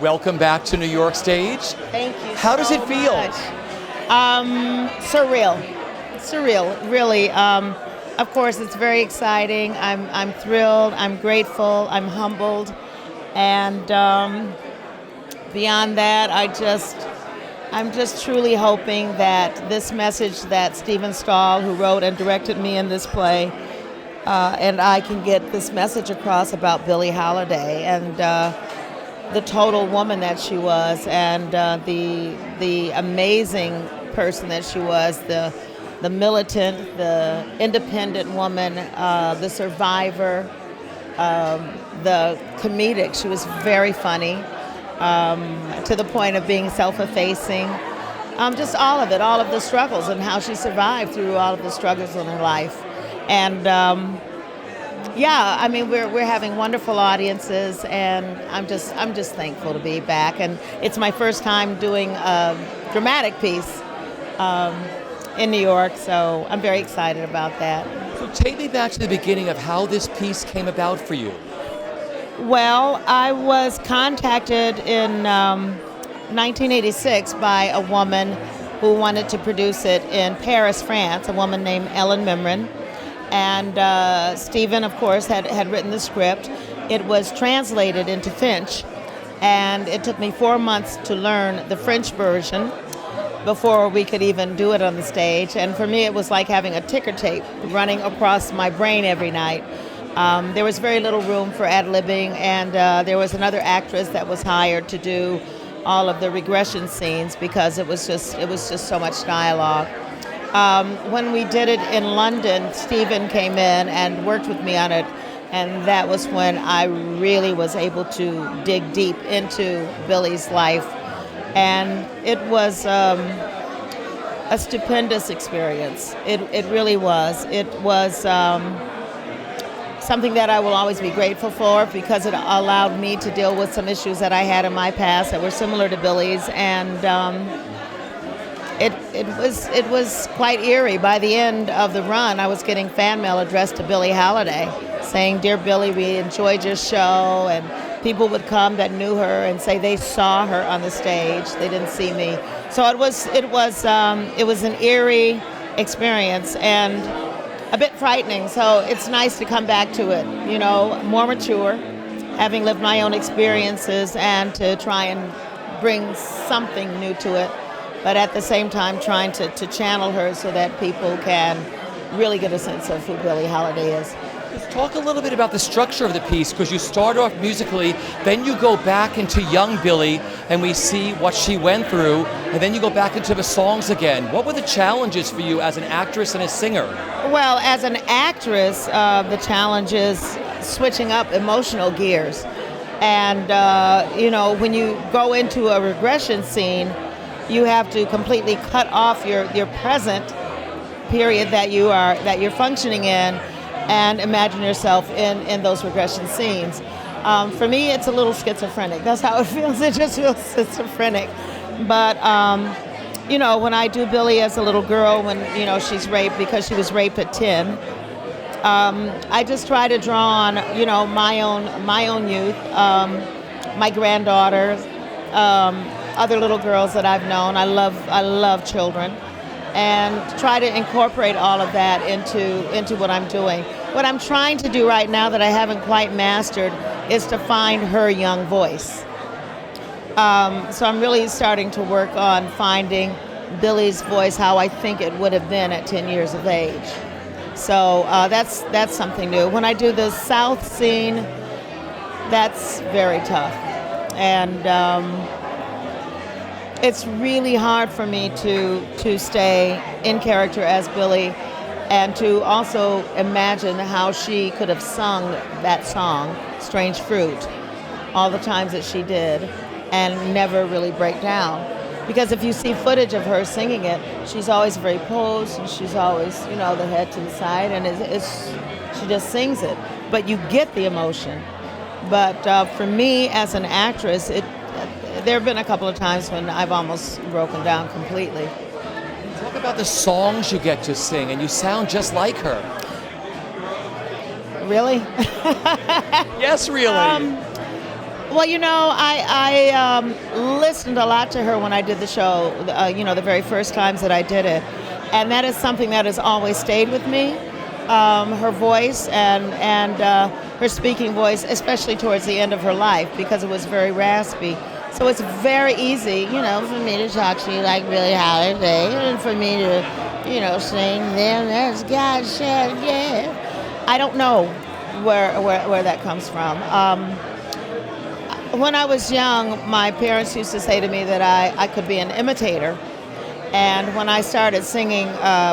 welcome back to New York stage. Thank you. How does it feel? Surreal, really. Of course, it's very exciting. I'm thrilled. I'm grateful. I'm humbled, and beyond that, I'm just truly hoping that this message that Stephen Stahl, who wrote and directed me in this play, and I can get this message across about Billie Holiday and the total woman that she was, and the amazing person that she was, the militant, the independent woman, the survivor, the comedic. She was very funny, to the point of being self-effacing. Just all of it, all of the struggles, and how she survived through all of the struggles in her life. And we're having wonderful audiences, and I'm just thankful to be back. And it's my first time doing a dramatic piece in New York, so I'm very excited about that. So take me back to the beginning of how this piece came about for you. Well, I was contacted in 1986 by a woman who wanted to produce it in Paris, France, a woman named Ellen Mimran. And Stephen, of course, had written the script. It was translated into French, and it took me 4 months to learn the French version before we could even do it on the stage. And for me, it was like having a ticker tape running across my brain every night. There was very little room for ad-libbing, and there was another actress that was hired to do all of the regression scenes because it was just so much dialogue. When we did it in London, Stephen came in and worked with me on it, and that was when I really was able to dig deep into Billie's life. And it was a stupendous experience. It really was. It was something that I will always be grateful for, because it allowed me to deal with some issues that I had in my past that were similar to Billie's, and it was quite eerie. By the end of the run, I was getting fan mail addressed to Billie Holiday saying, "Dear Billie, we enjoyed your show," and people would come that knew her and say they saw her on the stage. They didn't see me. So it was an eerie experience and a bit frightening. So it's nice to come back to it, more mature, having lived my own experiences, and to try and bring something new to it, but at the same time trying to channel her so that people can really get a sense of who Billie Holiday is. Let's talk a little bit about the structure of the piece, because you start off musically, then you go back into young Billie, and we see what she went through, and then you go back into the songs again. What were the challenges for you as an actress and a singer? Well, as an actress, the challenge is switching up emotional gears. And, when you go into a regression scene, you have to completely cut off your present period that you're functioning in, and imagine yourself in those regression scenes. For me, it's a little schizophrenic. That's how it feels. It just feels schizophrenic. But, when I do Billie as a little girl, when, she's raped because she was raped at 10, I just try to draw on, my own youth, my granddaughter, other little girls that I've known. I love children, and try to incorporate all of that into what I'm doing. What I'm trying to do right now that I haven't quite mastered is to find her young voice. So I'm really starting to work on finding Billie's voice, how I think it would have been at 10 years of age. So that's something new. When I do the South scene, that's very tough. And it's really hard for me to stay in character as Billie, and to also imagine how she could have sung that song, Strange Fruit, all the times that she did, and never really break down. Because if you see footage of her singing it, she's always very posed, and she's always, the head to the side, and she just sings it. But you get the emotion. But for me as an actress, there have been a couple of times when I've almost broken down completely. Talk about the songs you get to sing, and you sound just like her. Really? Yes, really. Well, I listened a lot to her when I did the show, the very first times that I did it. And that is something that has always stayed with me. Her voice and her speaking voice, especially towards the end of her life, because it was very raspy. So it's very easy, for me to talk to you like Billie Holiday, and for me to, sing "Then There's God Said Yeah." I don't know where that comes from. When I was young, my parents used to say to me that I could be an imitator. And when I started singing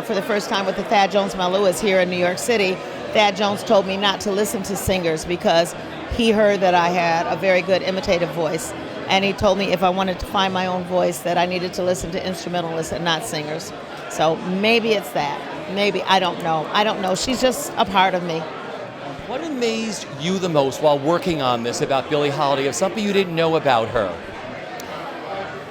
for the first time with the Thad Jones-Mel Lewis here in New York City, Thad Jones told me not to listen to singers because he heard that I had a very good imitative voice. And he told me if I wanted to find my own voice that I needed to listen to instrumentalists and not singers. So maybe it's that. Maybe, I don't know. She's just a part of me. What amazed you the most while working on this about Billie Holiday, of something you didn't know about her?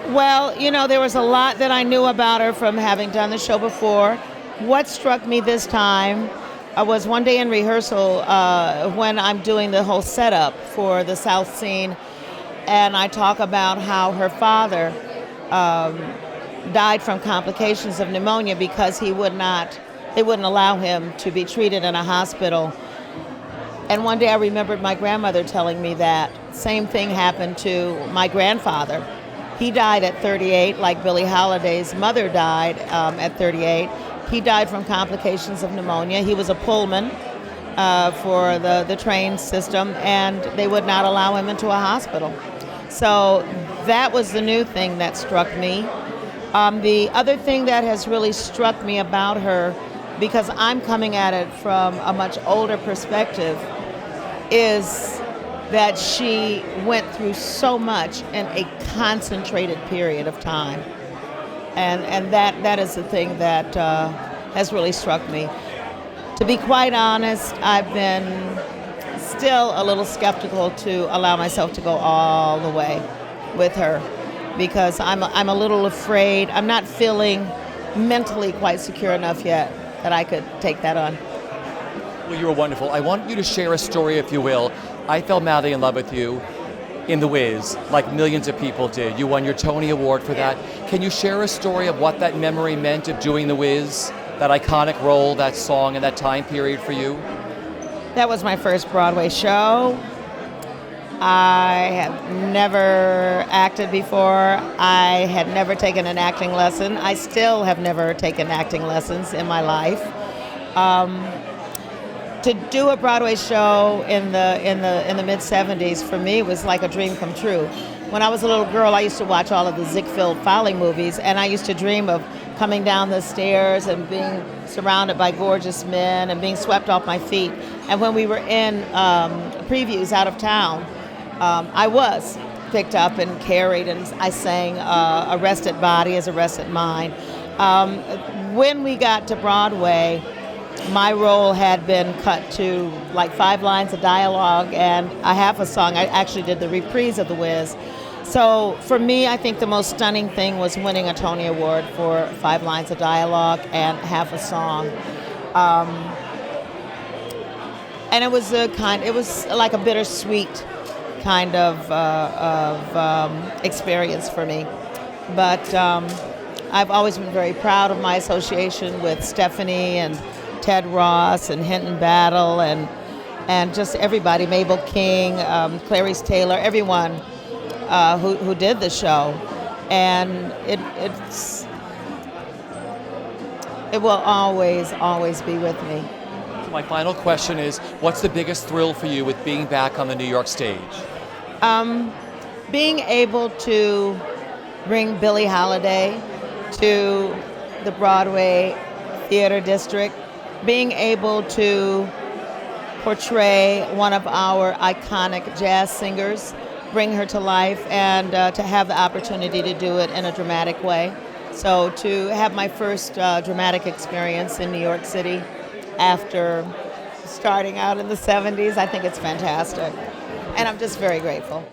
Well, there was a lot that I knew about her from having done the show before. What struck me this time was one day in rehearsal when I'm doing the whole setup for the South scene, and I talk about how her father died from complications of pneumonia because they wouldn't allow him to be treated in a hospital. And one day I remembered my grandmother telling me that same thing happened to my grandfather. He died at 38, like Billie Holiday's mother died at 38. He died from complications of pneumonia. He was a Pullman for the train system, and they would not allow him into a hospital. So that was the new thing that struck me. The other thing that has really struck me about her, because I'm coming at it from a much older perspective, is that she went through so much in a concentrated period of time. And that is the thing that has really struck me. To be quite honest, I've been still a little skeptical to allow myself to go all the way with her, because I'm a little afraid. I'm not feeling mentally quite secure enough yet that I could take that on. Well, you were wonderful. I want you to share a story, if you will. I fell madly in love with you in The Wiz, like millions of people did. You won your Tony Award for that. Can you share a story of what that memory meant of doing The Wiz, that iconic role, that song, and that time period for you? That was my first Broadway show. I have never acted before. I had never taken an acting lesson. I still have never taken acting lessons in my life. To do a Broadway show in the mid-'70s for me was like a dream come true. When I was a little girl, I used to watch all of the Ziegfeld Folly movies, and I used to dream of coming down the stairs and being surrounded by gorgeous men and being swept off my feet. And when we were in previews out of town, I was picked up and carried, and I sang Arrested Body is Arrested Mind. When we got to Broadway, my role had been cut to like 5 lines of dialogue and a half a song. I actually did the reprise of The Wiz. So for me, I think the most stunning thing was winning a Tony Award for 5 lines of dialogue and half a song. And it was like a bittersweet kind of experience for me. But I've always been very proud of my association with Stephanie and Ted Ross and Hinton Battle and just everybody, Mabel King, Clarice Taylor, everyone who did the show. And it will always be with me. My final question is, what's the biggest thrill for you with being back on the New York stage? Being able to bring Billie Holiday to the Broadway Theater District, being able to portray one of our iconic jazz singers, bring her to life, and to have the opportunity to do it in a dramatic way. So to have my first dramatic experience in New York City after starting out in the 70s, I think it's fantastic. And I'm just very grateful.